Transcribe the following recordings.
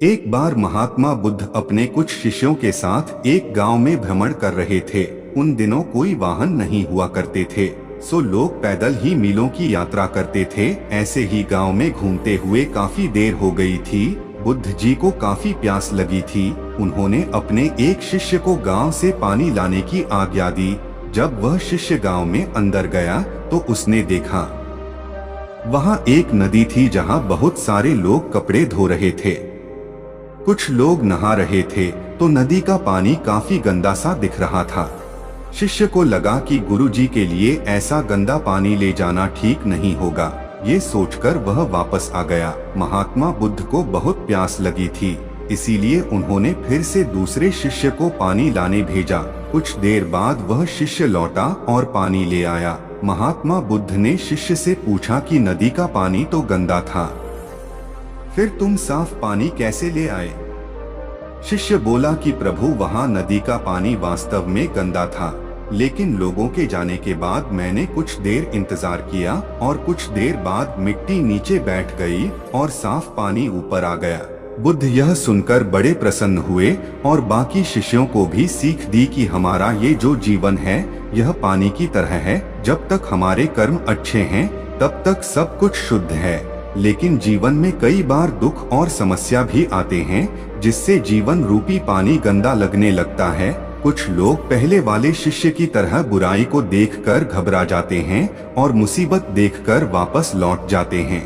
एक बार महात्मा बुद्ध अपने कुछ शिष्यों के साथ एक गांव में भ्रमण कर रहे थे। उन दिनों कोई वाहन नहीं हुआ करते थे, सो लोग पैदल ही मीलों की यात्रा करते थे। ऐसे ही गांव में घूमते हुए काफी देर हो गई थी। बुद्ध जी को काफी प्यास लगी थी। उन्होंने अपने एक शिष्य को गांव से पानी लाने की आज्ञा दी। जब वह शिष्य गांव में अंदर गया तो उसने देखा वहां एक नदी थी जहां बहुत सारे लोग कपड़े धो रहे थे। कुछ लोग नहा रहे थे तो नदी का पानी काफी गंदा सा दिख रहा था। शिष्य को लगा कि गुरुजी के लिए ऐसा गंदा पानी ले जाना ठीक नहीं होगा। ये सोचकर वह वापस आ गया। महात्मा बुद्ध को बहुत प्यास लगी थी, इसीलिए उन्होंने फिर से दूसरे शिष्य को पानी लाने भेजा। कुछ देर बाद वह शिष्य लौटा और पानी ले आया। महात्मा बुद्ध ने शिष्य से पूछा कि नदी का पानी तो गंदा था, फिर तुम साफ पानी कैसे ले आए? शिष्य बोला कि प्रभु, वहाँ नदी का पानी वास्तव में गंदा था, लेकिन लोगों के जाने के बाद मैंने कुछ देर इंतजार किया और कुछ देर बाद मिट्टी नीचे बैठ गई और साफ पानी ऊपर आ गया। बुद्ध यह सुनकर बड़े प्रसन्न हुए और बाकी शिष्यों को भी सीख दी कि हमारा ये जो जीवन है यह पानी की तरह है। जब तक हमारे कर्म अच्छे हैं तब तक सब कुछ शुद्ध है, लेकिन जीवन में कई बार दुख और समस्या भी आते हैं जिससे जीवन रूपी पानी गंदा लगने लगता है। कुछ लोग पहले वाले शिष्य की तरह बुराई को देखकर घबरा जाते हैं और मुसीबत देखकर वापस लौट जाते हैं।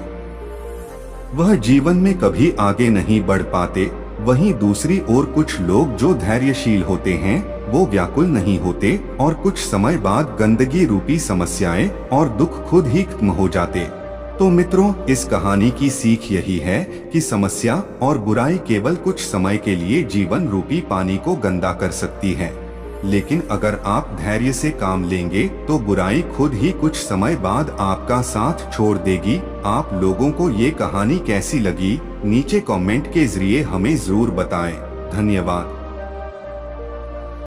वह जीवन में कभी आगे नहीं बढ़ पाते। वहीं दूसरी ओर कुछ लोग जो धैर्यशील होते हैं वो व्याकुल नहीं होते और कुछ समय बाद गंदगी रूपी समस्याएं और दुख खुद ही खत्म हो जाते। तो मित्रों, इस कहानी की सीख यही है कि समस्या और बुराई केवल कुछ समय के लिए जीवन रूपी पानी को गंदा कर सकती है, लेकिन अगर आप धैर्य से काम लेंगे तो बुराई खुद ही कुछ समय बाद आपका साथ छोड़ देगी। आप लोगों को ये कहानी कैसी लगी नीचे कमेंट के जरिए हमें जरूर बताएं। धन्यवाद।